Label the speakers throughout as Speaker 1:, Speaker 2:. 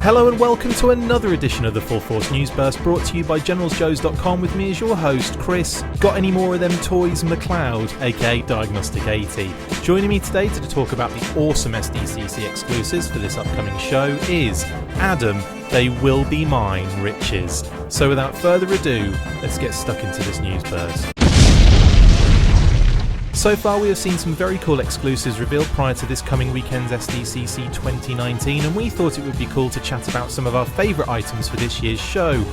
Speaker 1: Hello and welcome to another edition of the Full Force News Burst, brought to you by GeneralsJoes.com with me as your host, Chris. Got any more of them toys, McLeod, aka Diagnostic 80. Joining me today to talk about the awesome Sdcc exclusives for this upcoming show is Adam, They Will Be Mine, Riches. So without further ado, let's get stuck into this news burst. So far we have seen some very cool exclusives revealed prior to this coming weekend's Sdcc 2019, and we thought it would be cool to chat about some of our favourite items for this year's show.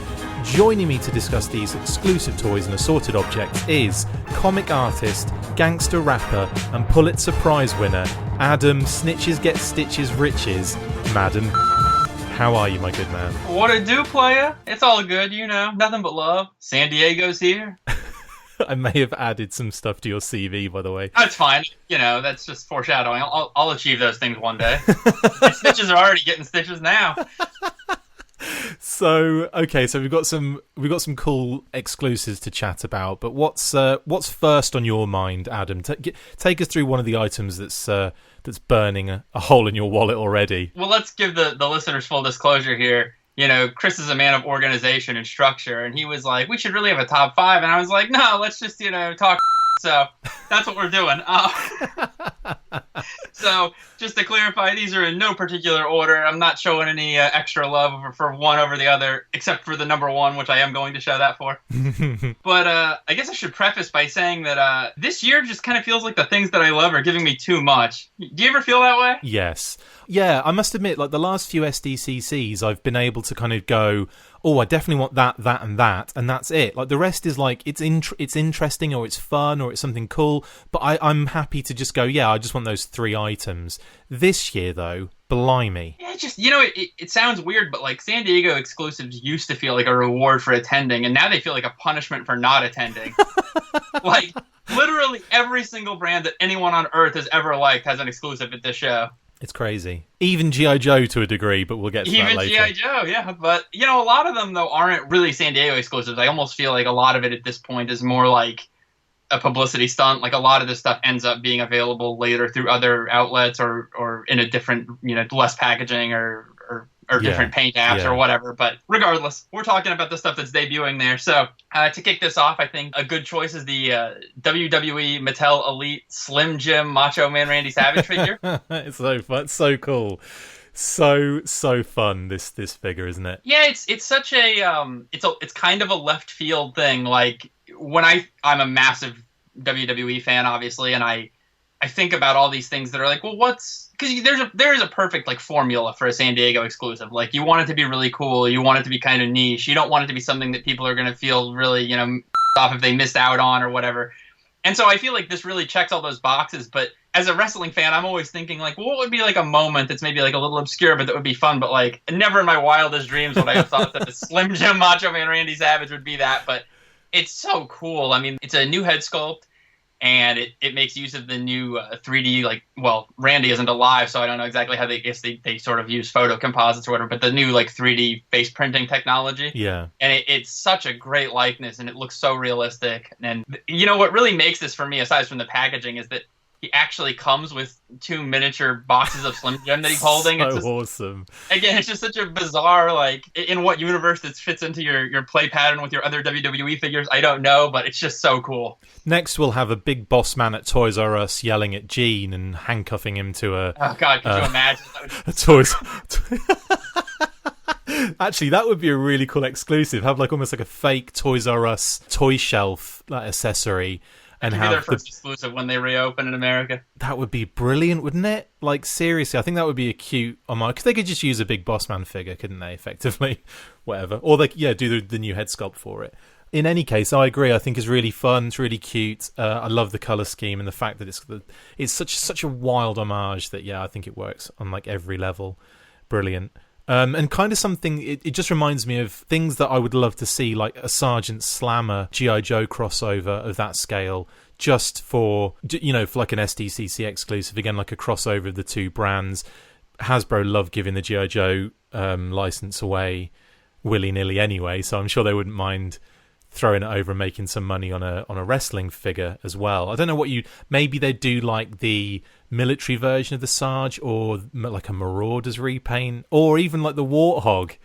Speaker 1: Joining me to discuss these exclusive toys and assorted objects is comic artist, gangster rapper and Pulitzer Prize winner Adam Snitches Get Stitches Riches. Madam, how are you, my good man?
Speaker 2: What it do, playa? It's all good, you know, nothing but love. San Diego's here.
Speaker 1: I may have added some stuff to your CV, by the way.
Speaker 2: That's fine. You know, that's just foreshadowing. I'll achieve those things one day. Stitches are already getting stitches now.
Speaker 1: So, okay, so we've got some cool exclusives to chat about. But what's first on your mind, Adam? Take us through one of the items that's burning a hole in your wallet already.
Speaker 2: Well, let's give the listeners full disclosure here. You know, Chris is a man of organization and structure, and he was like, we should really have a top 5. And I was like, no, let's just, talk. So that's what we're doing. So just to clarify, these are in no particular order. I'm not showing any extra love for one over the other, except for the number 1, which I am going to show that for. But I guess I should preface by saying that this year just kind of feels like the things that I love are giving me too much. Do you ever feel that way?
Speaker 1: Yes. Yeah, I must admit, like the last few SDCCs, I've been able to kind of go, oh, I definitely want that, and that's it. Like the rest is like it's interesting or it's fun or it's something cool, but I'm happy to just go, yeah, I just want those 3 items. This year, though, blimey.
Speaker 2: Yeah, just, it sounds weird, but like San Diego exclusives used to feel like a reward for attending, and now they feel like a punishment for not attending. Like, literally every single brand that anyone on Earth has ever liked has an exclusive at this show.
Speaker 1: It's crazy. Even G.I. Joe to a degree, but we'll get to that later.
Speaker 2: Even G.I. Joe, yeah. But, a lot of them, though, aren't really San Diego exclusives. I almost feel like a lot of it at this point is more like a publicity stunt. Like, a lot of this stuff ends up being available later through other outlets or in a different, less packaging or different paint apps or whatever. But regardless, we're talking about the stuff that's debuting there. So to kick this off, I think a good choice is the WWE Mattel Elite Slim Jim Macho Man Randy Savage figure.
Speaker 1: It's so fun. So cool. So fun, this figure, isn't it?
Speaker 2: Yeah, it's such a it's kind of a left field thing. Like when I'm a massive WWE fan, obviously, and I think about all these things that are like, well, because there is a perfect like formula for a San Diego exclusive. Like you want it to be really cool, you want it to be kind of niche, you don't want it to be something that people are going to feel really off if they missed out on or whatever. And so I feel like this really checks all those boxes. But as a wrestling fan, I'm always thinking like, what would be like a moment that's maybe like a little obscure, but that would be fun. But like, never in my wildest dreams would I have thought that the Slim Jim Macho Man Randy Savage would be that. But it's so cool. I mean, it's a new head sculpt. And it makes use of the new 3D, Randy isn't alive, so I don't know exactly how they sort of use photo composites or whatever, but the new 3D face printing technology.
Speaker 1: Yeah.
Speaker 2: And it's such a great likeness, and it looks so realistic. And what really makes this for me, aside from the packaging, is that he actually comes with 2 miniature boxes of Slim Jim that he's holding.
Speaker 1: It's awesome.
Speaker 2: Again, it's just such a bizarre, in what universe this fits into your play pattern with your other WWE figures, I don't know, but it's just so cool.
Speaker 1: Next, we'll have a big boss man at Toys R Us yelling at Gene and handcuffing him to a...
Speaker 2: Oh, God, could you imagine?
Speaker 1: A Toys... Actually, that would be a really cool exclusive. Have almost like a fake Toys R Us toy shelf accessory.
Speaker 2: And have their first exclusive when they reopen in America.
Speaker 1: That would be brilliant, wouldn't it? Like, seriously, I think that would be a cute homage. Because they could just use a big Boss Man figure, couldn't they, effectively? Whatever. Or they do the new head sculpt for it. In any case, I agree. I think it's really fun. It's really cute. I love the colour scheme and the fact that it's such a wild homage that, I think it works on, every level. Brilliant. And kind of something, it just reminds me of things that I would love to see, like a Sergeant Slammer G.I. Joe crossover of that scale, just for an SDCC exclusive, again, like a crossover of the 2 brands. Hasbro love giving the G.I. Joe license away willy-nilly anyway, so I'm sure they wouldn't mind throwing it over and making some money on a wrestling figure as well. I don't know what maybe they do like the military version of the Sarge, or like a Marauders repaint, or even like the Warthog.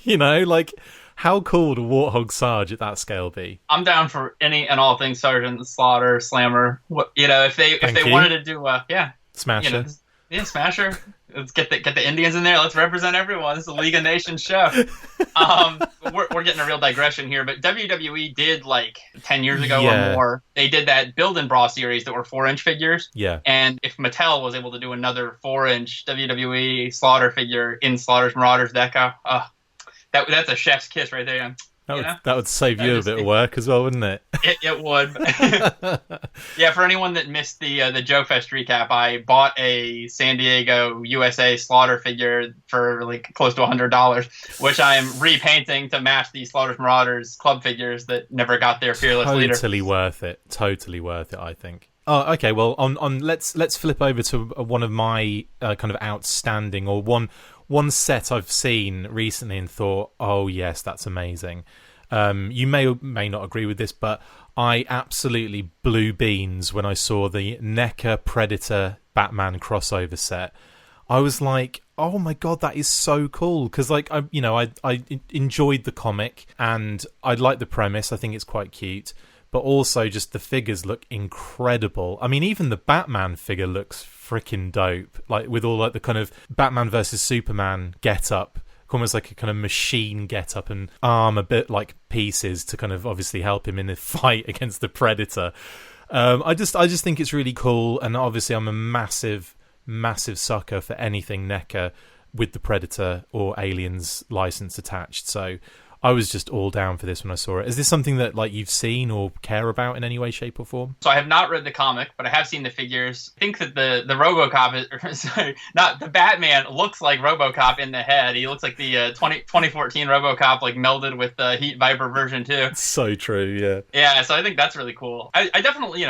Speaker 1: Like, how cool would a Warthog Sarge at that scale be?
Speaker 2: I'm down for any and all things Sergeant Slaughter, Slammer. If they wanted to do
Speaker 1: Smasher.
Speaker 2: Smasher. Let's get the Indians in there. Let's represent everyone. This is a League of Nations show. We're getting a real digression here, but WWE did like 10 years ago or more. They did that Build and Bra series that were 4-inch figures.
Speaker 1: Yeah.
Speaker 2: And if Mattel was able to do another 4-inch WWE Slaughter figure in Slaughter's Marauders deco, that's a chef's kiss right there.
Speaker 1: That would save you a bit of work as well, wouldn't it?
Speaker 2: It would. Yeah, for anyone that missed the Joe Fest recap, I bought a San Diego USA Slaughter figure for like close to $100, which I'm repainting to match the Slaughter's Marauders club figures that never got their fearless leader.
Speaker 1: Totally worth it, I think. Oh, okay. Well, let's flip over to one of my kind of outstanding, or one set I've seen recently and thought, oh yes, that's amazing. You may or may not agree with this, but I absolutely blew beans when I saw the NECA Predator Batman crossover set. I was like, oh my god, that is so cool, because like I enjoyed the comic and I like the premise. I think it's quite cute, but also just the figures look incredible. I mean, even the Batman figure looks freaking dope, like with all like the kind of Batman versus Superman get up, almost like a kind of machine get up and arm a bit like pieces to kind of obviously help him in the fight against the Predator. I just think it's really cool, and obviously I'm a massive sucker for anything NECA with the Predator or Aliens license attached, so I was just all down for this when I saw it. Is this something that like you've seen or care about in any way, shape, or form? So
Speaker 2: I have not read the comic, but I have seen the figures. I think that the RoboCop not the Batman looks like RoboCop in the head. He looks like the 2014 RoboCop, like melded with the Heat Viper version too.
Speaker 1: It's so true, yeah.
Speaker 2: Yeah, so I think that's really cool. I definitely,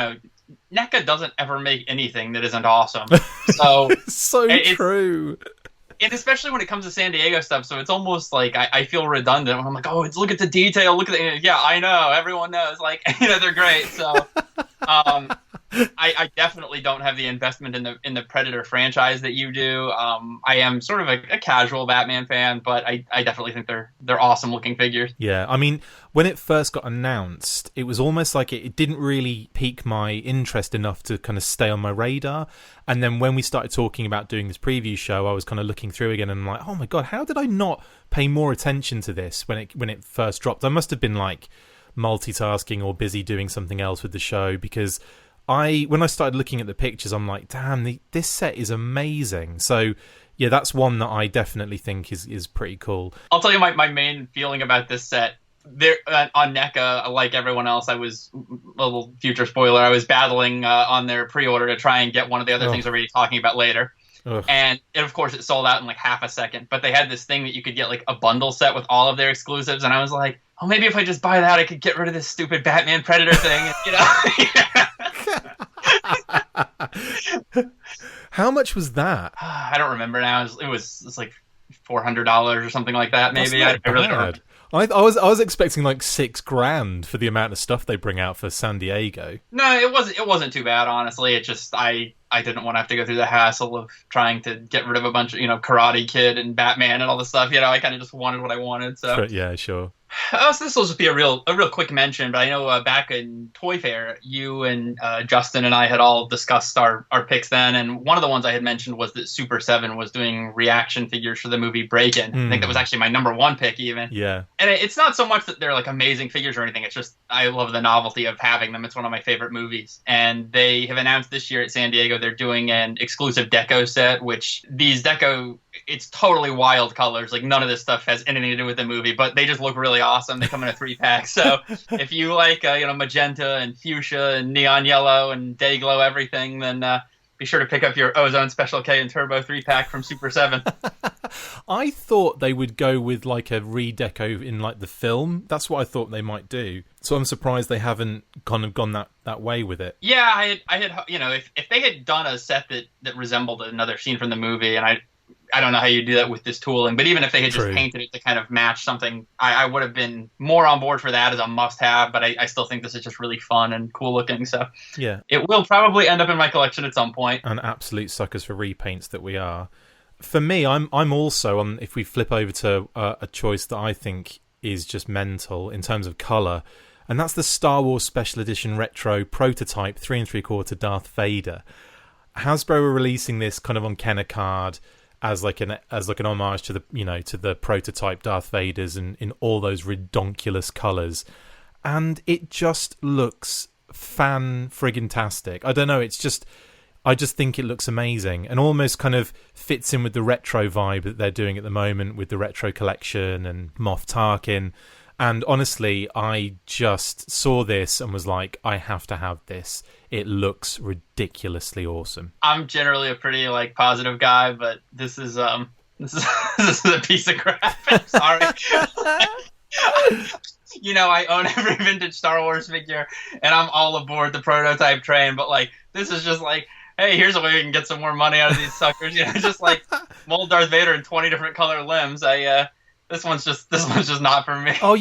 Speaker 2: NECA doesn't ever make anything that isn't awesome. So
Speaker 1: it's true.
Speaker 2: And especially when it comes to San Diego stuff, so it's almost like I feel redundant when I'm like, oh, look at the detail, look at the... Yeah, I know, everyone knows, like, they're great, so... I definitely don't have the investment in the Predator franchise that you do. I am sort of a casual Batman fan, but I definitely think they're awesome looking figures.
Speaker 1: Yeah, I mean, when it first got announced, it was almost like it didn't really pique my interest enough to kind of stay on my radar. And then when we started talking about doing this preview show, I was kind of looking through again and I'm like, oh my god, how did I not pay more attention to this when it first dropped? I must have been like multitasking or busy doing something else with the show, because when I started looking at the pictures, I'm like, damn, this set is amazing. So yeah, that's one that I definitely think is pretty cool.
Speaker 2: I'll tell you my main feeling about this set. There on NECA, like everyone else, I was a little future spoiler. I was battling on their pre-order to try and get one of the other things we're going to be talking about later.
Speaker 1: Ugh.
Speaker 2: And of course it sold out in like half a second, but they had this thing that you could get like a bundle set with all of their exclusives, and I was like, oh, maybe if I just buy that I could get rid of this stupid Batman Predator thing,
Speaker 1: How much was that?
Speaker 2: I don't remember now. It was like $400 or something like that, maybe. I really don't.
Speaker 1: I was expecting like $6,000 for the amount of stuff they bring out for San Diego.
Speaker 2: No, it wasn't too bad, honestly. It just I didn't want to have to go through the hassle of trying to get rid of a bunch of Karate Kid and Batman and all this stuff. I kind of just wanted what I wanted. So
Speaker 1: yeah, sure.
Speaker 2: So this will just be a real quick mention, but I know back in Toy Fair, you and Justin and I had all discussed our picks then, and one of the ones I had mentioned was that Super 7 was doing reaction figures for the movie Break-In. I think that was actually my number one pick even.
Speaker 1: Yeah.
Speaker 2: And it's not so much that they're like amazing figures or anything, it's just I love the novelty of having them. It's one of my favorite movies. And they have announced this year at San Diego they're doing an exclusive deco set, which these deco, it's totally wild colors. Like none of this stuff has anything to do with the movie, but they just look really awesome. They come in a 3-pack. So if you like, magenta and fuchsia and neon yellow and day glow everything, then be sure to pick up your Ozone Special K and Turbo 3-pack from Super 7.
Speaker 1: I thought they would go with like a redeco in like the film. That's what I thought they might do. So I'm surprised they haven't kind of gone that way with it.
Speaker 2: Yeah, I had if they had done a set that resembled another scene from the movie, and I don't know how you do that with this tooling, but even if they had just painted it to kind of match something, I would have been more on board for that as a must-have, but I still think this is just really fun and cool looking, so
Speaker 1: yeah,
Speaker 2: it will probably end up in my collection at some point.
Speaker 1: And absolute suckers for repaints that we are. For me, I'm also on, if we flip over to a choice that I think is just mental in terms of colour, and that's the Star Wars Special Edition Retro Prototype 3 3/4 Darth Vader. Hasbro were releasing this kind of on Kenner card as like an homage to the prototype Darth Vaders and in all those redonkulous colours, and it just looks fan-friggin-tastic. I don't know, I just think it looks amazing and almost kind of fits in with the retro vibe that they're doing at the moment with the retro collection and Moff Tarkin. And honestly, I just saw this and was like, I have to have this. It looks ridiculously awesome.
Speaker 2: I'm generally a pretty positive guy, but this is this is a piece of crap. I'm sorry. I own every vintage Star Wars figure, and I'm all aboard the prototype train. But this is just hey, here's a way we can get some more money out of these suckers. Just mold Darth Vader in 20 different color limbs. This one's just not for me.
Speaker 1: Oh,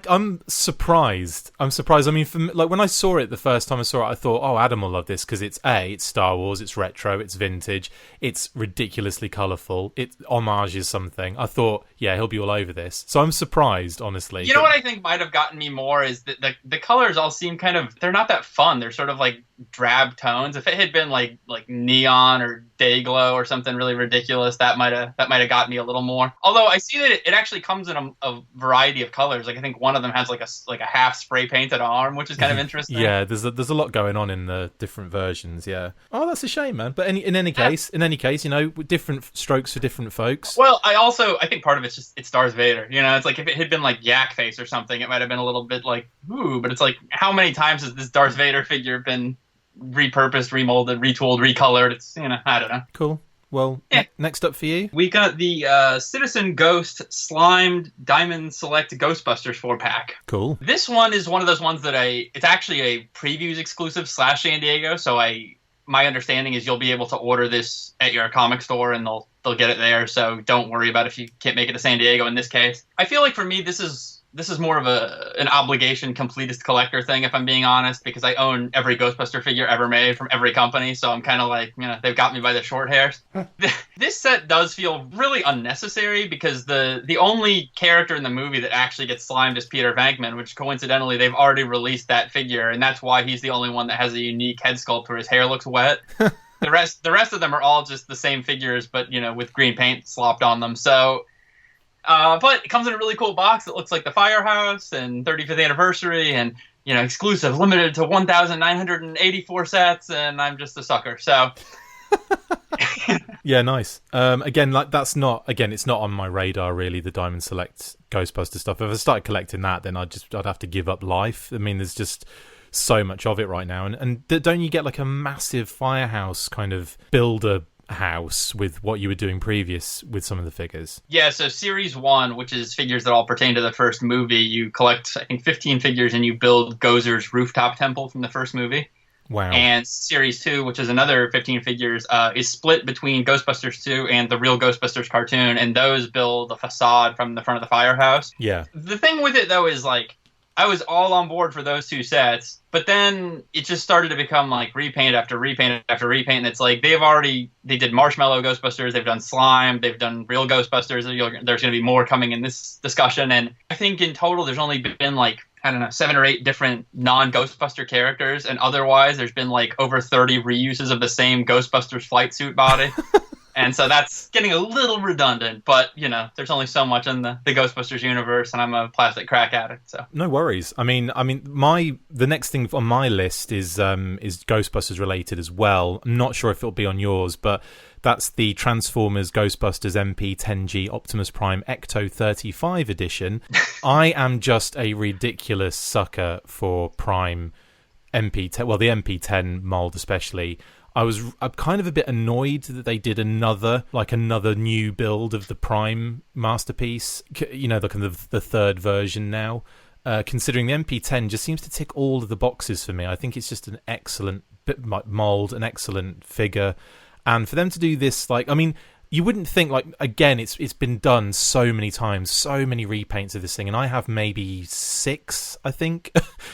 Speaker 1: I'm surprised. I mean, when I saw it the first time I saw it, I thought, oh, Adam will love this because it's Star Wars, it's retro, it's vintage, it's ridiculously colourful, it homages something. I thought, yeah, he'll be all over this. So I'm surprised, honestly.
Speaker 2: You know what I think might have gotten me more is that the colors all seem they're not that fun. They're sort of drab tones. If it had been like neon or day glow or something really ridiculous, that might have got me a little more. Although I see that it actually comes in a variety of colors. I think one of them has a half spray painted arm, which is kind of interesting.
Speaker 1: Yeah, there's a lot going on in the different versions. Yeah. Oh, that's a shame, man. But in any case, different strokes for different folks.
Speaker 2: Well, I think part of it's just it's Darth Vader. It's if it had been Yak Face or something, it might have been a little bit ooh. But it's how many times has this Darth Vader figure been repurposed, remolded, retooled, recolored? It's I don't know.
Speaker 1: Cool. Well, next up for you,
Speaker 2: we got the Citizen Ghost Slimed Diamond Select Ghostbusters 4-pack.
Speaker 1: Cool.
Speaker 2: This one is one of those ones that it's actually a previews exclusive / San Diego. So my understanding is you'll be able to order this at your comic store and they'll get it there. So don't worry about if you can't make it to San Diego in this case. I feel like for me this is more of an obligation completist collector thing, if I'm being honest, because I own every Ghostbuster figure ever made from every company, so I'm kind of they've got me by the short hairs. This set does feel really unnecessary because the only character in the movie that actually gets slimed is Peter Venkman, which coincidentally they've already released that figure, and that's why he's the only one that has a unique head sculpt where his hair looks wet. The rest of them are all just the same figures, but with green paint slopped on them. So. But it comes in a really cool box. It looks like the Firehouse and 35th anniversary and, exclusive, limited to 1,984 sets, and I'm just a sucker. So,
Speaker 1: yeah, nice. It's not on my radar really. The Diamond Select Ghostbuster stuff. If I started collecting that, then I'd have to give up life. I mean, there's just so much of it right now, and don't you get a massive Firehouse kind of builder house with what you were doing previous with some of the figures?
Speaker 2: Yeah, so Series 1, which is figures that all pertain to the first movie, you collect, I think, 15 figures and you build Gozer's rooftop temple from the first movie.
Speaker 1: Wow.
Speaker 2: And Series 2, which is another 15 figures, is split between Ghostbusters 2 and the real Ghostbusters cartoon, and those build the facade from the front of the Firehouse.
Speaker 1: Yeah.
Speaker 2: The thing with it, though, is I was all on board for those two sets, but then it just started to become repaint after repaint after repaint. And it's they did Marshmallow Ghostbusters, they've done Slime, they've done real Ghostbusters. There's going to be more coming in this discussion. And I think in total there's only been 7 or 8 different non-Ghostbuster characters. And otherwise there's been over 30 reuses of the same Ghostbusters flight suit body. And so that's getting a little redundant, but there's only so much in the Ghostbusters universe, and I'm a plastic crack addict. So
Speaker 1: no worries. I mean, the next thing on my list is Ghostbusters related as well. I'm not sure if it'll be on yours, but that's the Transformers Ghostbusters MP10G Optimus Prime Ecto 35 edition. I am just a ridiculous sucker for Prime MP10. Well, the MP10 mold especially. I'm kind of a bit annoyed that they did another new build of the Prime masterpiece, the third version now, considering the MP10 just seems to tick all of the boxes for me. I think it's just an excellent mold, an excellent figure, and for them to do this, you wouldn't think, like, again, it's been done so many times, so many repaints of this thing, and I have maybe 6, I think,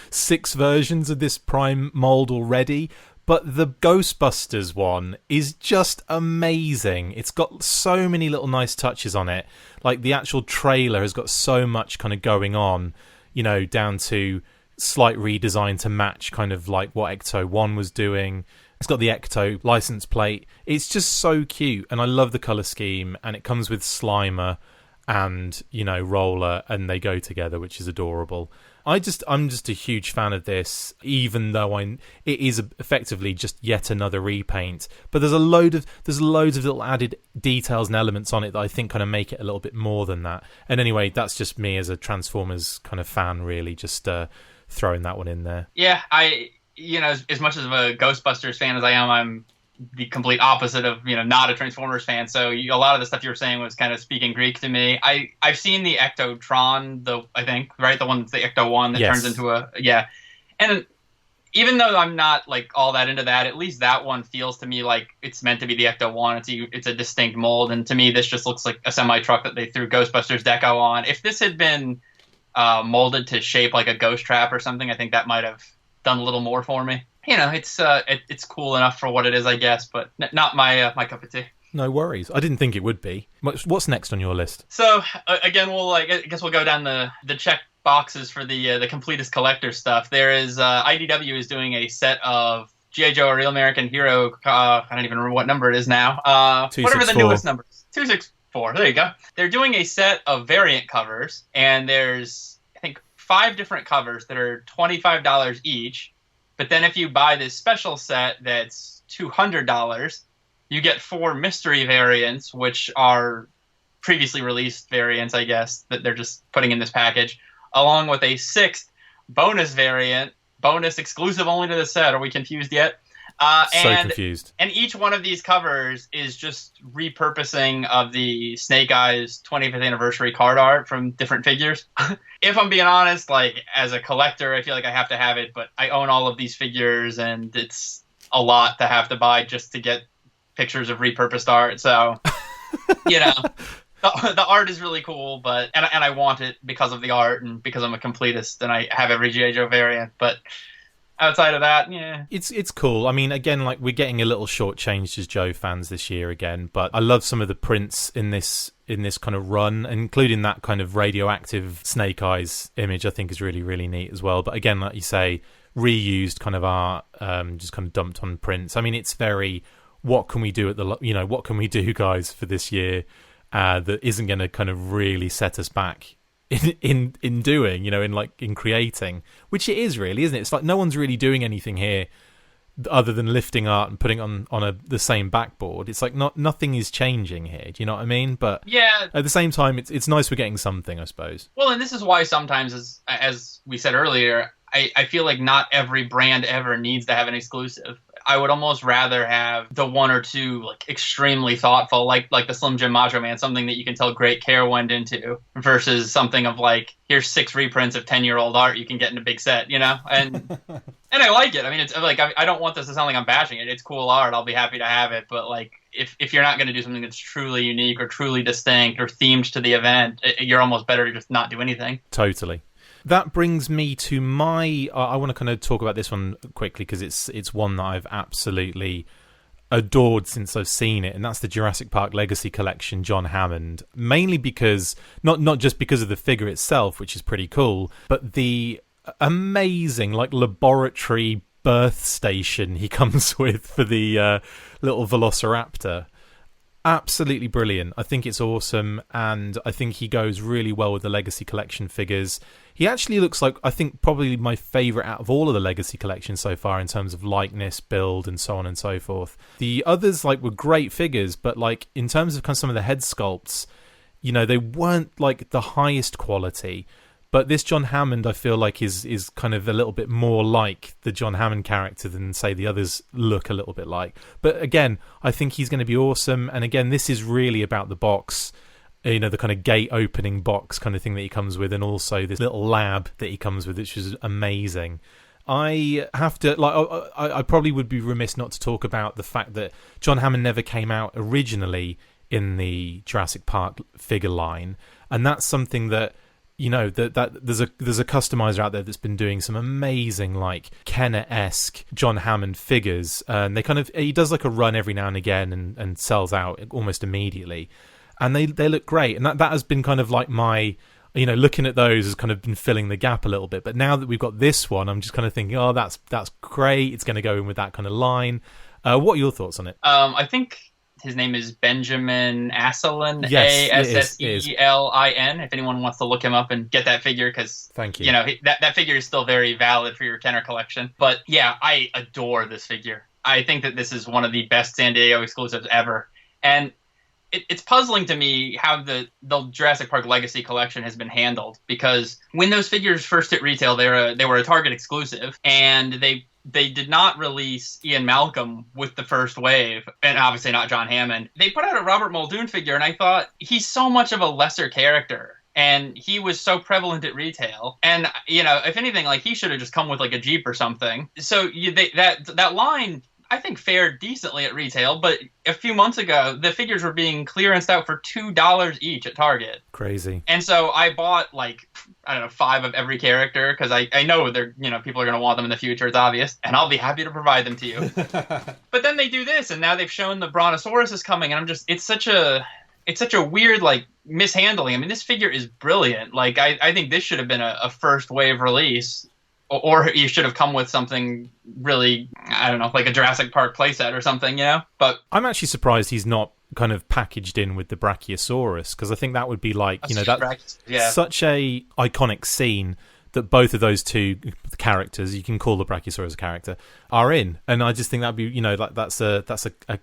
Speaker 1: 6 versions of this Prime mold already. But the Ghostbusters one is just amazing. It's got so many little nice touches on it. Like, the actual trailer has got so much kind of going on, you know, down to slight redesign to match kind of like what Ecto 1 was doing. It's got the Ecto license plate. It's just so cute, and I love the colour scheme, and it comes with Slimer and, you know, Roller, and they go together, which is adorable. I'm just a huge fan of this, even though it is effectively just yet another repaint. But there's loads of little added details and elements on it that I think kind of make it a little bit more than that. And anyway, that's just me as a Transformers kind of fan, really, just throwing that one in there.
Speaker 2: Yeah, as much of a Ghostbusters fan as I am, I'm the complete opposite of, not a Transformers fan. So a lot of the stuff you were saying was kind of speaking Greek to me. I've seen the Ectotron, I think, right? The one that's the Ecto 1 that turns into yeah. And even though I'm not like all that into that, at least that one feels to me like it's meant to be the Ecto 1. It's a distinct mold. And to me, this just looks like a semi-truck that they threw Ghostbusters deco on. If this had been molded to shape like a ghost trap or something, I think that might have done a little more for me. It's cool enough for what it is, I guess, but not my cup of tea.
Speaker 1: No worries. I didn't think it would be. What's next on your list?
Speaker 2: So again, I guess we'll go down the check boxes for the completest collector stuff. There is IDW is doing a set of G.I. Joe: A Real American Hero. I don't even remember what number it is now. Whatever the newest number is. 264. There you go. They're doing a set of variant covers, and there's, I think, 5 different covers that are $25 each. But then if you buy this special set that's $200, you get 4 mystery variants, which are previously released variants, I guess, that they're just putting in this package, along with a 6th bonus variant, bonus exclusive only to the set. Are we confused yet?
Speaker 1: So confused.
Speaker 2: And each one of these covers is just repurposing of the Snake Eyes 25th anniversary card art from different figures. If I'm being honest, like, as a collector, I feel like I have to have it, but I own all of these figures, and it's a lot to have to buy just to get pictures of repurposed art. So, the art is really cool, but and I want it because of the art and because I'm a completist and I have every G.I. Joe variant, but outside of that, yeah.
Speaker 1: It's cool. I mean, again, like, we're getting a little shortchanged as Joe fans this year again, but I love some of the prints in this kind of run, including that kind of radioactive Snake Eyes image. I think is really, really neat as well. But again, like you say, reused kind of art, just kind of dumped on prints. I mean, it's very, what can we do what can we do, guys, for this year that isn't going to kind of really set us back in doing, in creating, which it is really, isn't it? It's like no one's really doing anything here other than lifting art and putting on the same backboard. It's like nothing is changing here. Do you know what I mean? But
Speaker 2: yeah,
Speaker 1: at the same time, it's nice we're getting something, I suppose.
Speaker 2: Well, and this is why sometimes, as we said earlier, I feel like not every brand ever needs to have an exclusive. I would almost rather have the 1 or 2 like extremely thoughtful, like the Slim Jim Macho Man, something that you can tell great care went into, versus something of like, here's 6 reprints of 10-year-old art you can get in a big set, and and I like it. I mean, it's like, I don't want this to sound like I'm bashing it. It's cool art. I'll be happy to have it. But like, if you're not going to do something that's truly unique or truly distinct or themed to the event, you're almost better to just not do anything.
Speaker 1: Totally. That brings me to my... I want to kind of talk about this one quickly because it's one that I've absolutely adored since I've seen it, and that's the Jurassic Park Legacy Collection John Hammond. Mainly because... Not just because of the figure itself, which is pretty cool, but the amazing laboratory birth station he comes with for the little Velociraptor. Absolutely brilliant. I think it's awesome, and I think he goes really well with the Legacy Collection figures. He actually looks like, I think, probably my favourite out of all of the Legacy Collection so far in terms of likeness, build, and so on and so forth. The others were great figures, but in terms of kind of some of the head sculpts, they weren't the highest quality. But this John Hammond, I feel like, is kind of a little bit more like the John Hammond character than, say, the others look a little bit like. But again, I think he's going to be awesome. And again, this is really about the box, the kind of gate opening box kind of thing that he comes with, and also this little lab that he comes with, which is amazing. I have to, I probably would be remiss not to talk about the fact that John Hammond never came out originally in the Jurassic Park figure line, and that's something that, you know, that there's a customizer out there that's been doing some amazing, like, Kenner-esque John Hammond figures, and he does like a run every now and again and sells out almost immediately, and they look great, and that has been kind of like my, you know, looking at those has kind of been filling the gap a little bit. But now that we've got this one, I'm just kind of thinking, oh, that's great. It's going to go in with that kind of line. What are your thoughts on it?
Speaker 2: I think his name is Benjamin Asselin,
Speaker 1: yes,
Speaker 2: Asselin. If anyone wants to look him up and get that figure, because
Speaker 1: thank you.
Speaker 2: You know, that figure is still very valid for your Kenner collection. But yeah, I adore this figure. I think that this is one of the best San Diego exclusives ever, and it's puzzling to me how the Jurassic Park Legacy collection has been handled, because when those figures first hit retail, they were a Target exclusive, and they did not release Ian Malcolm with the first wave, and obviously not John Hammond. They put out a Robert Muldoon figure, and I thought, he's so much of a lesser character, and he was so prevalent at retail. And, you know, if anything, like, he should have just come with, like, a Jeep or something. So that line, I think, fared decently at retail, but a few months ago, the figures were being clearanced out for $2 each at Target.
Speaker 1: Crazy.
Speaker 2: And so I bought, like, I don't know, 5 of every character, because I know they're, you know, people are going to want them in the future. It's obvious, and I'll be happy to provide them to you. But then they do this, and now they've shown the Brontosaurus is coming, and it's such a weird, like, mishandling. I mean, this figure is brilliant. Like, I think this should have been a first wave release. Or you should have come with something really, I don't know, like a Jurassic Park playset or something, you know? But
Speaker 1: I'm actually surprised he's not kind of packaged in with the Brachiosaurus, because I think that would be like, you know, that's such a iconic scene that both of those two characters, you can call the Brachiosaurus a character, are in. And I just think that'd be, you know, like that's a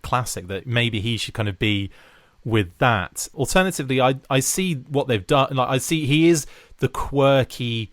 Speaker 1: classic, that maybe he should kind of be with that. Alternatively, I see what they've done. Like, I see he is the quirky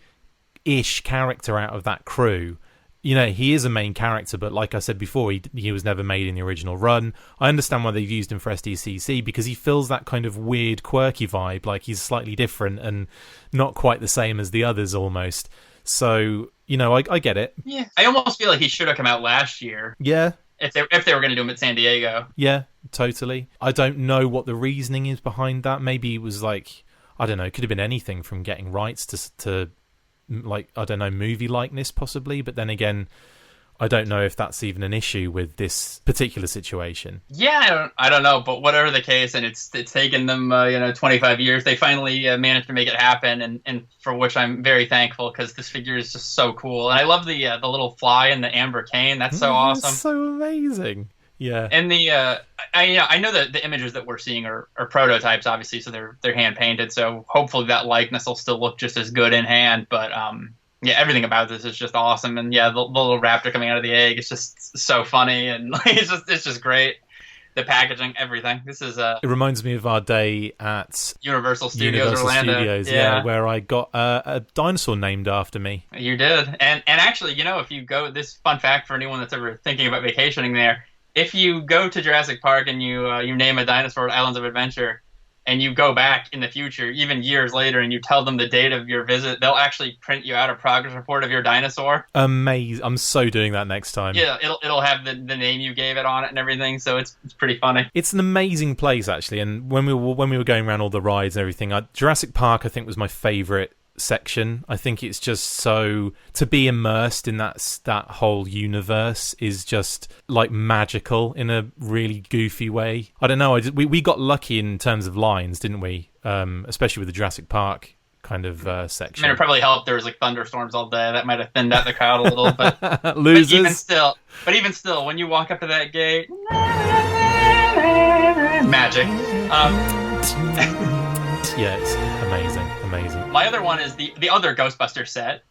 Speaker 1: ish character out of that crew. You know, he is a main character, but like I said before, he was never made in the original run. I understand why they've used him for Sdcc, because he fills that kind of weird, quirky vibe, like he's slightly different and not quite the same as the others almost. So, you know, I get it.
Speaker 2: Yeah, I almost feel like he should have come out last year.
Speaker 1: Yeah.
Speaker 2: If they were going to do him at San Diego.
Speaker 1: Yeah, totally. I don't know what the reasoning is behind that. Maybe it was like, I don't know, it could have been anything from getting rights to like, I don't know, movie likeness possibly, but then again, I don't know if that's even an issue with this particular situation.
Speaker 2: Yeah, I don't know, but whatever the case, and it's taken them 25 years, they finally managed to make it happen, and for which I'm very thankful, because this figure is just so cool, and I love the little fly and the amber cane. That's so awesome.
Speaker 1: That's so amazing. Yeah,
Speaker 2: and I know that the images that we're seeing are prototypes, obviously, so they're hand painted. So hopefully that likeness will still look just as good in hand. But yeah, everything about this is just awesome. And yeah, the little raptor coming out of the egg is just so funny, and it's just great. The packaging, everything. This is
Speaker 1: it reminds me of our day at
Speaker 2: Universal Studios Orlando.
Speaker 1: Yeah, where I got a dinosaur named after me.
Speaker 2: You did, and actually, you know, if you go, this fun fact for anyone that's ever thinking about vacationing there. If you go to Jurassic Park and you name a dinosaur at Islands of Adventure, and you go back in the future, even years later, and you tell them the date of your visit, they'll actually print you out a progress report of your dinosaur.
Speaker 1: Amazing! I'm so doing that next time.
Speaker 2: Yeah, it'll have the name you gave it on it and everything, so it's pretty funny.
Speaker 1: It's an amazing place, actually, and when we were going around all the rides and everything, Jurassic Park I think was my favourite section. I think it's just so, to be immersed in that whole universe is just like magical in a really goofy way. I don't know, we got lucky in terms of lines, didn't we? Especially with the Jurassic Park kind of section.
Speaker 2: I mean, it probably helped there was like thunderstorms all day. That might have thinned out the crowd a little, but
Speaker 1: losers.
Speaker 2: But even still, when you walk up to that gate, magic.
Speaker 1: Yeah, it's amazing.
Speaker 2: My other one is the other Ghostbusters set.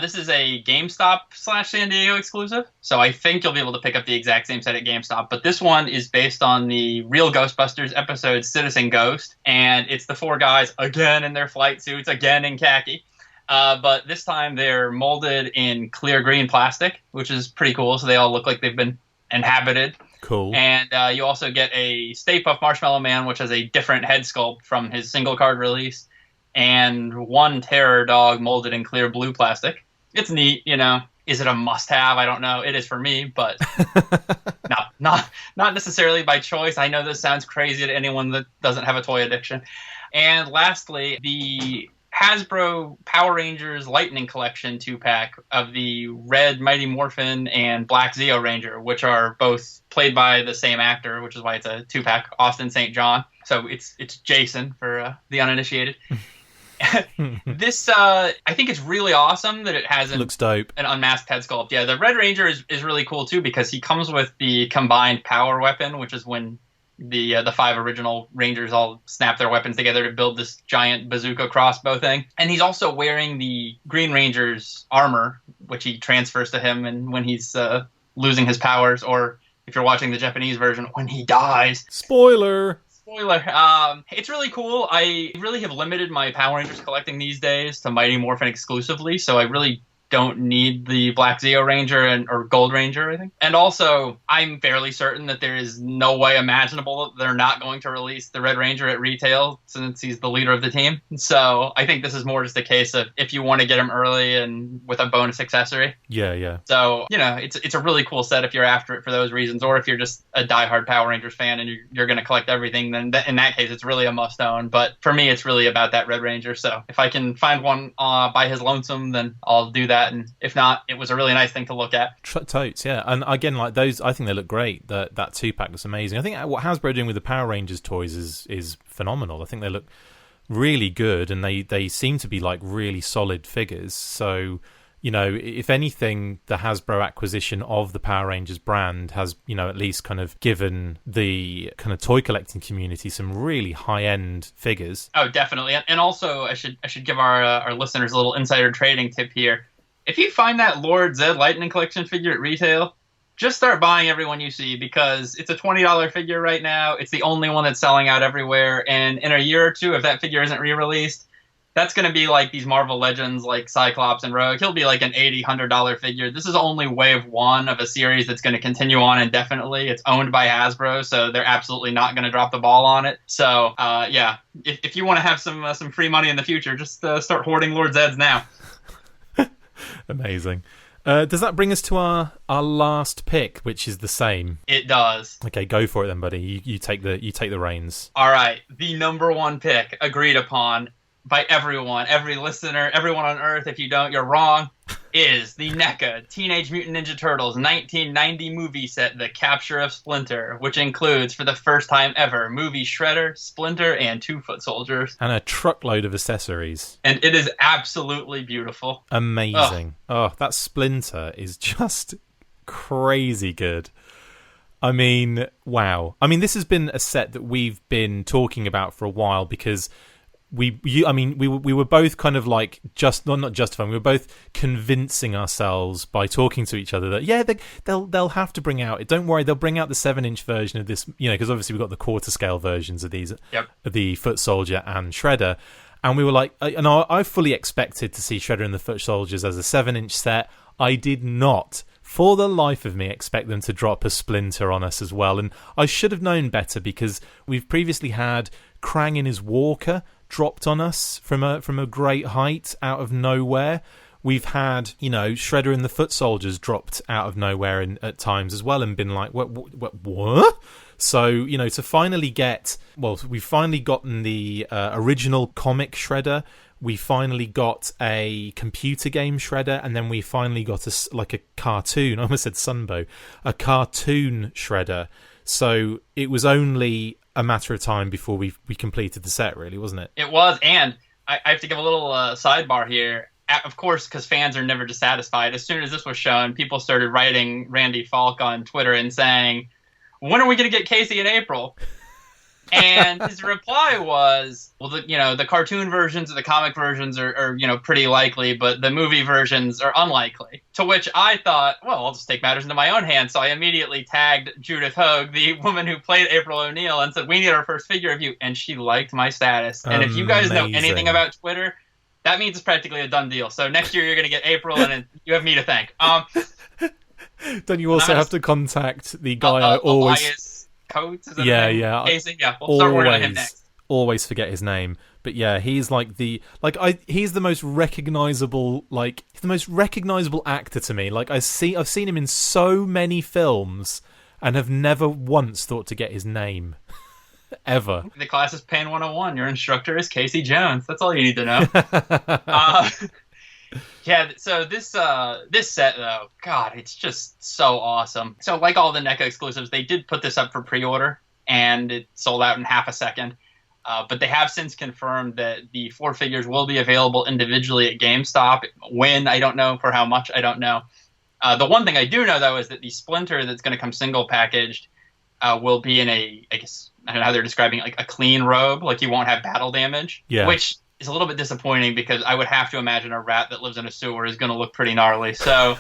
Speaker 2: This is a GameStop/San Diego exclusive, so I think you'll be able to pick up the exact same set at GameStop. But this one is based on the real Ghostbusters episode Citizen Ghost, and it's the 4 guys again in their flight suits, again in khaki. But this time they're molded in clear green plastic, which is pretty cool, so they all look like they've been inhabited.
Speaker 1: Cool.
Speaker 2: And you also get a Stay Puft Marshmallow Man, which has a different head sculpt from his single card release, and 1 Terror Dog molded in clear blue plastic. It's neat, you know. Is it a must-have? I don't know. It is for me, but no. Not necessarily by choice. I know this sounds crazy to anyone that doesn't have a toy addiction. And lastly, the Hasbro Power Rangers Lightning Collection 2-pack of the red Mighty Morphin and black Zeo Ranger, which are both played by the same actor, which is why it's a 2-pack, Austin St. John. So it's Jason for the uninitiated. This, I think it's really awesome that it has
Speaker 1: looks dope.
Speaker 2: An unmasked head sculpt. Yeah, the Red Ranger is really cool too because he comes with the combined power weapon, which is when the 5 original Rangers all snap their weapons together to build this giant bazooka crossbow thing. And he's also wearing the Green Ranger's armor, which he transfers to him and when he's losing his powers, or if you're watching the Japanese version, when he dies.
Speaker 1: Spoiler!
Speaker 2: It's really cool. I really have limited my Power Rangers collecting these days to Mighty Morphin exclusively, so I really don't need the Black Zeo Ranger or Gold Ranger, I think. And also, I'm fairly certain that there is no way imaginable that they're not going to release the Red Ranger at retail since he's the leader of the team. So I think this is more just a case of if you want to get him early and with a bonus accessory.
Speaker 1: Yeah.
Speaker 2: So, it's a really cool set if you're after it for those reasons, or if you're just a diehard Power Rangers fan and you're going to collect everything, then in that case, it's really a must-own. But for me, it's really about that Red Ranger. So if I can find one by his lonesome, then I'll do that. And if not, it was a really nice thing to look at.
Speaker 1: Totes, yeah. And again, like those, I think they look great. That 2-pack looks amazing. I think what Hasbro are doing with the Power Rangers toys is phenomenal. I think they look really good, and they seem to be like really solid figures. So, if anything, the Hasbro acquisition of the Power Rangers brand has, at least kind of given the kind of toy collecting community some really high-end figures.
Speaker 2: Oh, definitely. And also, I should give our listeners a little insider trading tip here. If you find that Lord Zed Lightning Collection figure at retail, just start buying every one you see, because it's a $20 figure right now. It's the only one that's selling out everywhere. And in a year or two, if that figure isn't re-released, that's going to be like these Marvel Legends like Cyclops and Rogue. He'll be like an $80, $100 figure. This is only wave 1 of a series that's going to continue on indefinitely. It's owned by Hasbro, so they're absolutely not going to drop the ball on it. So, if you want to have some free money in the future, just start hoarding Lord Zeds now.
Speaker 1: Amazing. Does that bring us to our last pick, which is the same?
Speaker 2: It does. Okay,
Speaker 1: go for it then, buddy. You take the reins.
Speaker 2: All right, the number 1 pick agreed upon by everyone, every listener, everyone on Earth. If you don't, you're wrong. Is the NECA Teenage Mutant Ninja Turtles 1990 movie set, The Capture of Splinter, which includes, for the first time ever, movie Shredder, Splinter, and 2 foot soldiers.
Speaker 1: And a truckload of accessories.
Speaker 2: And it is absolutely beautiful.
Speaker 1: Amazing. Oh, that Splinter is just crazy good. I mean, wow. I mean, this has been a set that we've been talking about for a while, because we were both kind of like not justifying. We were both convincing ourselves by talking to each other that they'll have to bring out it. Don't worry, they'll bring out the 7-inch version of this. Because obviously we've got the quarter scale versions of these,
Speaker 2: yep,
Speaker 1: the Foot Soldier and Shredder, and we were like, I fully expected to see Shredder and the Foot Soldiers as a 7-inch set. I did not, for the life of me, expect them to drop a Splinter on us as well, and I should have known better, because we've previously had Krang in his walker dropped on us from a great height out of nowhere. We've had, Shredder and the Foot Soldiers dropped out of nowhere at times as well, and been like, what? So, to finally get, we've finally gotten the original comic Shredder. We finally got a computer game Shredder, and then we finally got a cartoon. I almost said Sunbow, a cartoon Shredder. So it was only a matter of time before we completed the set, really, wasn't it?
Speaker 2: It was, and I have to give a little sidebar here. Of course, because fans are never dissatisfied. As soon as this was shown, people started writing Randy Falk on Twitter and saying, "When are we going to get Casey in April?" And his reply was, well, the cartoon versions or the comic versions are pretty likely, but the movie versions are unlikely. To which I thought, well, I'll just take matters into my own hands. So I immediately tagged Judith Hogue, the woman who played April O'Neil, and said, we need our first figure of you. And she liked my status. And if you guys know anything about Twitter, that means it's practically a done deal. So next year you're going to get April, and you have me to thank.
Speaker 1: Don't you also have to contact the guy I always...
Speaker 2: Coates, is
Speaker 1: yeah.
Speaker 2: Casey? Yeah, we'll start working on him next.
Speaker 1: Always forget his name, but yeah, he's like he's the most recognizable actor to me. Like I've seen him in so many films, and have never once thought to get his name. Ever.
Speaker 2: The class is Pain 101. Your instructor is Casey Jones. That's all you need to know. Yeah, so this set, though, God, it's just so awesome. So like all the NECA exclusives, they did put this up for pre-order, and it sold out in half a second. But they have since confirmed that the 4 figures will be available individually at GameStop. When, I don't know. For how much, I don't know. The one thing I do know, though, is that the Splinter that's going to come single packaged will be in I guess, I don't know how they're describing, like a clean robe, like you won't have battle damage.
Speaker 1: Yeah.
Speaker 2: Which is a little bit disappointing because I would have to imagine a rat that lives in a sewer is going to look pretty gnarly. So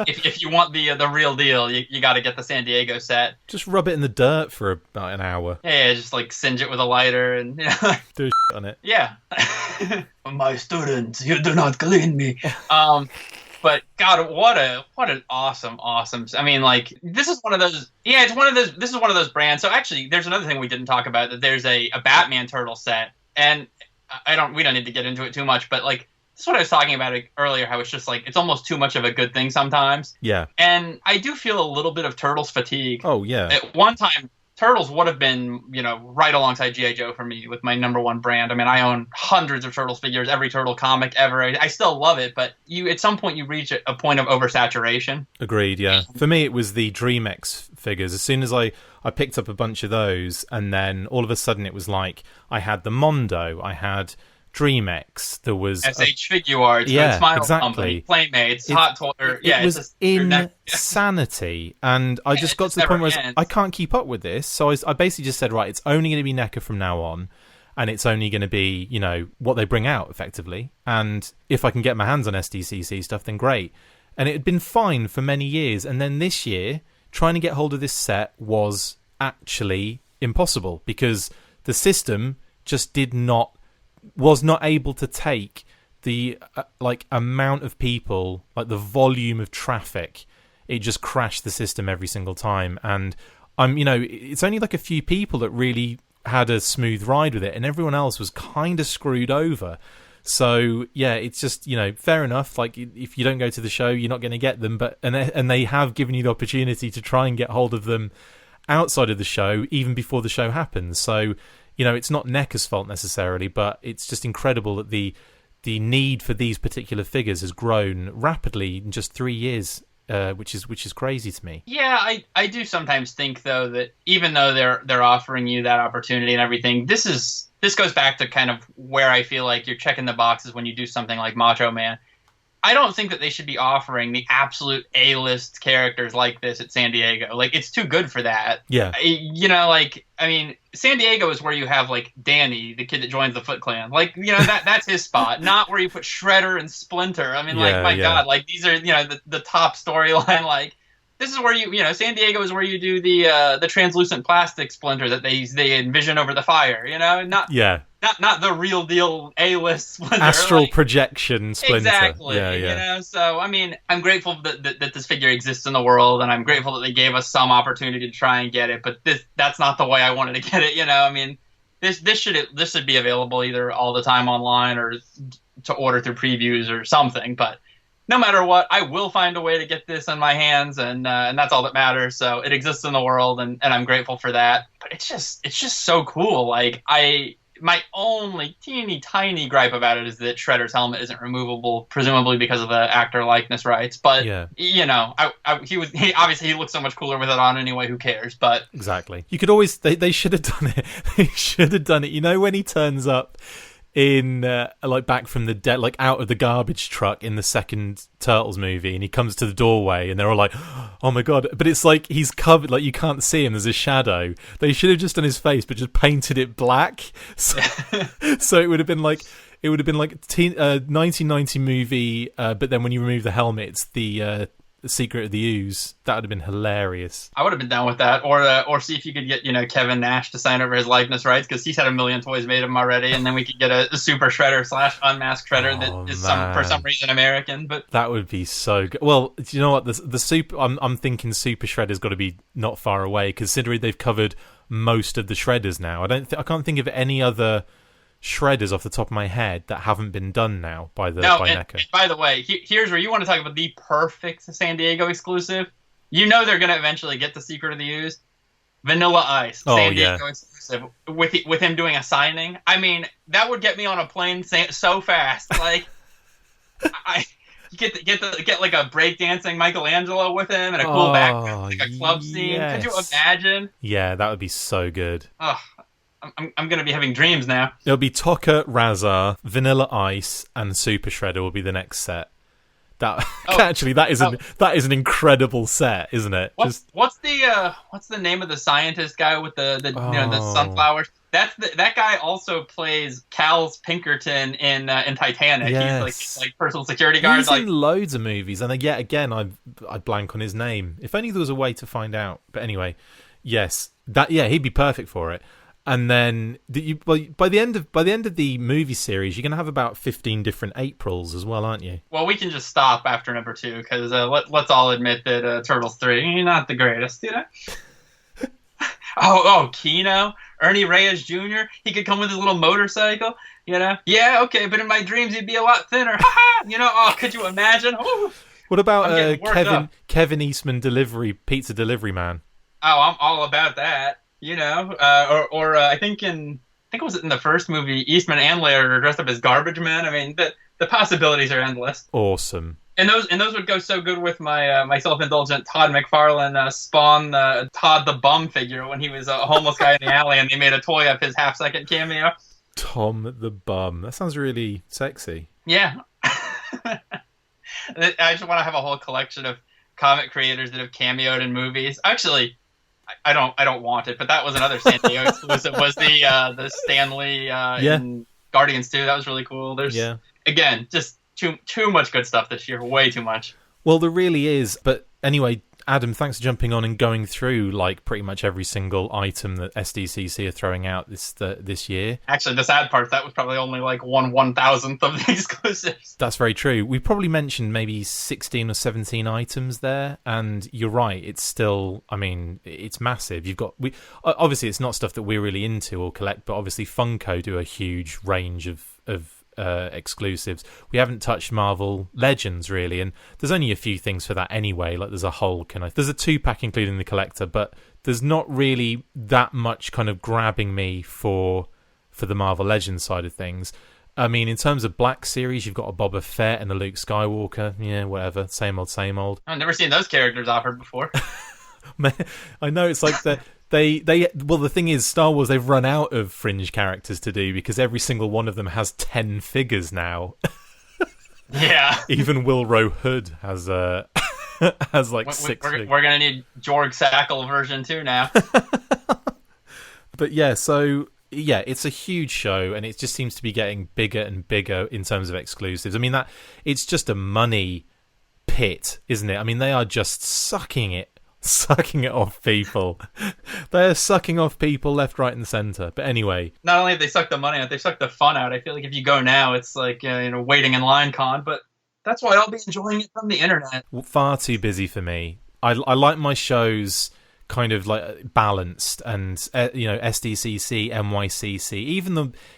Speaker 2: if you want the real deal, you got to get the San Diego set.
Speaker 1: Just rub it in the dirt for about an hour.
Speaker 2: Yeah, just like singe it with a lighter and
Speaker 1: do on it.
Speaker 2: Yeah. My students, you do not clean me. But God, what an awesome. I mean, like, this is one of those. Yeah, this is one of those brands. So actually, there's another thing we didn't talk about. That there's a Batman turtle set, and we don't need to get into it too much. But like, this is what I was talking about earlier. How it's just like it's almost too much of a good thing sometimes.
Speaker 1: Yeah.
Speaker 2: And I do feel a little bit of Turtles fatigue.
Speaker 1: Oh yeah.
Speaker 2: At one time, Turtles would have been, right alongside G.I. Joe for me with my number one brand. I mean, I own hundreds of Turtles figures, every Turtle comic ever. I still love it, but at some point you reach a point of oversaturation.
Speaker 1: Agreed, yeah. For me, it was the DreamX figures. As soon as I picked up a bunch of those, and then all of a sudden it was like I had the Mondo, I had DreamX, there was
Speaker 2: SH Figuarts,
Speaker 1: yeah,
Speaker 2: Smile
Speaker 1: exactly.
Speaker 2: Company, Playmates, Hot Toy. Yeah,
Speaker 1: it was insanity, and I just got to the point where I can't keep up with this. So I basically just said, right, it's only going to be NECA from now on, and it's only going to be what they bring out effectively. And if I can get my hands on Sdcc stuff, then great. And it had been fine for many years, and then this year, trying to get hold of this set was actually impossible because the system just was not able to take the amount of people, like the volume of traffic. It just crashed the system every single time, and it's only like a few people that really had a smooth ride with it, and everyone else was kind of screwed over. So yeah, it's just fair enough. Like if you don't go to the show, you're not going to get them, but and they have given you the opportunity to try and get hold of them outside of the show, even before the show happens. So it's not NECA's fault necessarily, but it's just incredible that the need for these particular figures has grown rapidly in just 3 years, which is crazy to me.
Speaker 2: Yeah, I do sometimes think though that even though they're offering you that opportunity and everything, this goes back to kind of where I feel like you're checking the boxes when you do something like Macho Man. I don't think that they should be offering the absolute A-list characters like this at San Diego. Like, it's too good for that.
Speaker 1: Yeah.
Speaker 2: San Diego is where you have, like, Danny, the kid that joins the Foot Clan. Like, that's his spot, not where you put Shredder and Splinter. I mean, God, like, these are, the top storyline. Like, this is where San Diego is where you do the translucent plastic Splinter that they envision over the fire, Not the real deal A-list Splinter.
Speaker 1: Astral projection Splinter.
Speaker 2: Exactly. Yeah. So, I mean, I'm grateful that this figure exists in the world, and I'm grateful that they gave us some opportunity to try and get it, but that's not the way I wanted to get it, I mean, this should be available either all the time online or to order through previews or something, but no matter what, I will find a way to get this in my hands, and that's all that matters. So it exists in the world, and I'm grateful for that. But it's just so cool. Like, my only teeny tiny gripe about it is that Shredder's helmet isn't removable, presumably because of the actor likeness rights. But
Speaker 1: yeah.
Speaker 2: He obviously he looks so much cooler with it on anyway. Who cares? But
Speaker 1: exactly, you could always they should have done it. They should have done it. When he turns up in back from the dead, like out of the garbage truck in the second Turtles movie, and he comes to the doorway and they're all like, oh my god, but it's like he's covered, like you can't see him, there's a shadow. They should have just done his face but just painted it black, so it would have been like 1990 movie, but then when you remove the helmet it's the Secret of the Ooze. That would have been hilarious.
Speaker 2: I would have been down with that, or see if you could get Kevin Nash to sign over his likeness rights, because he's had a million toys made of him already, and then we could get a Super Shredder / Unmasked Shredder that is for some reason American. But that
Speaker 1: would be so good. Well, do you know what, the super? I'm thinking Super Shredder's got to be not far away, considering they've covered most of the Shredders now. I can't think of any other Shredders off the top of my head that haven't been done now by NECA.
Speaker 2: And by the way, here's where you want to talk about the perfect San Diego exclusive. You know they're gonna eventually get the Secret of the Ooze. Vanilla Ice,
Speaker 1: Oh,
Speaker 2: San
Speaker 1: yeah.
Speaker 2: Diego exclusive, with him doing a signing. I mean, that would get me on a plane so fast. Like, you get like a breakdancing Michelangelo with him and a cool background, like a club scene. Could you imagine?
Speaker 1: Yeah, that would be so good.
Speaker 2: Oh, I'm gonna be having dreams now.
Speaker 1: It'll be Tokka, Razar, Vanilla Ice, and Super Shredder will be the next set. That actually, that is an incredible set, isn't it?
Speaker 2: What's the name of the scientist guy with the sunflowers? That guy also plays Cal's Pinkerton in Titanic.
Speaker 1: Yes.
Speaker 2: He's like personal security guard.
Speaker 1: He's in loads of movies, and yet again, I blank on his name. If only there was a way to find out. But anyway, yes, he'd be perfect for it. And then by the end of the movie series, you're going to have about 15 different Aprils as well, aren't you?
Speaker 2: Well, we can just stop after number 2 because let's all admit that Turtles 3 not the greatest, you know. Kino, Ernie Reyes Jr. He could come with his little motorcycle, you know. Yeah, okay, but in my dreams he'd be a lot thinner. You know. Oh, could you imagine? Ooh.
Speaker 1: What about Kevin Eastman pizza delivery man?
Speaker 2: Oh, I'm all about that. You know, or I think it was in the first movie, Eastman and Laird are dressed up as garbage men. I mean, the possibilities are endless.
Speaker 1: Awesome.
Speaker 2: And those would go so good with my self-indulgent Todd McFarlane Spawn Todd the Bum figure when he was a homeless guy in the alley, and they made a toy of his half-second cameo.
Speaker 1: Tom the Bum. That sounds really sexy.
Speaker 2: Yeah. I just want to have a whole collection of comic creators that have cameoed in movies. Actually, I don't want it, but that was another San Diego exclusive. Was the Stan Lee in Guardians 2? That was really cool. There's again just too much good stuff this year. Way too much. Well,
Speaker 1: there really is. But anyway, Adam, thanks for jumping on and going through like pretty much every single item that Sdcc are throwing out this year.
Speaker 2: Actually, the sad part, that was probably only like 1/1000th of the exclusives.
Speaker 1: That's very true. We probably mentioned maybe 16 or 17 items there, and you're right. It's still, I mean, it's massive. Obviously it's not stuff that we're really into or collect, but obviously Funko do a huge range of exclusives. We haven't touched Marvel Legends really, and there's only a few things for that anyway. Like there's a whole there's a 2-pack including the collector, but there's not really that much kind of grabbing me for the Marvel Legends side of things. I mean, in terms of Black Series, you've got a Boba Fett and a Luke Skywalker. Yeah, whatever, same old.
Speaker 2: I've never seen those characters offered before.
Speaker 1: I know, it's like that. Well, the thing is, Star Wars, they've run out of fringe characters to do because every single one of them has 10 figures now.
Speaker 2: Yeah.
Speaker 1: Even Wilro Hood has like 6 figures.
Speaker 2: We're going to need Jorg Sackle version 2 now.
Speaker 1: But yeah, so yeah, it's a huge show, and it just seems to be getting bigger and bigger in terms of exclusives. I mean, it's just a money pit, isn't it? I mean, they are just sucking it off people. They're sucking off people left, right, and centre. But anyway,
Speaker 2: not only have they sucked the money out, they sucked the fun out. I feel like if you go now, it's like waiting in line con. But that's why I'll be enjoying it from the internet.
Speaker 1: Far too busy for me. I like my shows kind of like balanced, and SDCC, NYCC,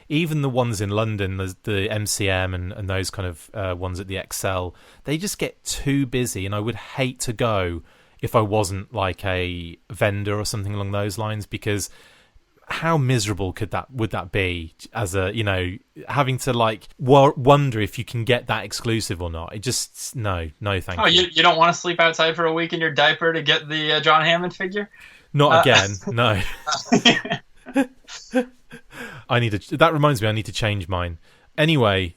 Speaker 1: even the ones in London, the MCM and those kind of ones at the XL, they just get too busy, and I would hate to go if I wasn't like a vendor or something along those lines, because how miserable would that be as a, having to like wonder if you can get that exclusive or not. It just, no, thank you.
Speaker 2: You don't want to sleep outside for a week in your diaper to get the John Hammond figure?
Speaker 1: Not again, no. That reminds me, I need to change mine. Anyway,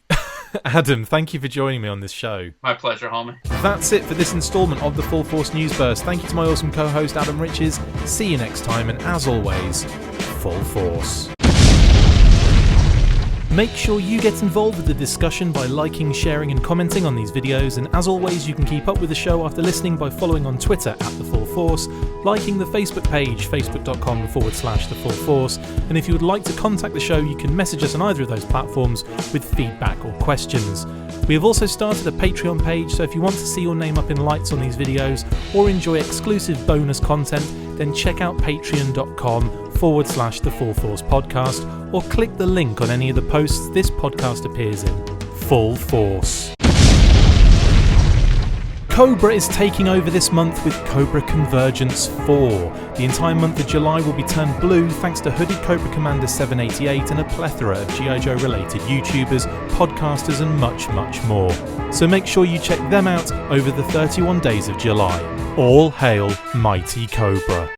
Speaker 1: Adam, thank you for joining me on this show.
Speaker 2: My pleasure, homie.
Speaker 1: That's it for this instalment of the Full Force News Burst. Thank you to my awesome co-host Adam Riches. See you next time, and as always, Full Force. Make sure you get involved with the discussion by liking, sharing and commenting on these videos, and as always you can keep up with the show after listening by following on Twitter @The Full Force, liking the Facebook page facebook.com/The Full Force, and if you would like to contact the show you can message us on either of those platforms with feedback or questions. We have also started a Patreon page, so if you want to see your name up in lights on these videos or enjoy exclusive bonus content, then check out patreon.com/The Full Force Podcast, or click the link on any of the posts this podcast appears in. Full Force. Cobra is taking over this month with Cobra Convergence 4. The entire month of July will be turned blue thanks to Hooded Cobra Commander 788 and a plethora of G.I. Joe related YouTubers, podcasters and much, much more. So make sure you check them out over the 31 days of July. All hail Mighty Cobra.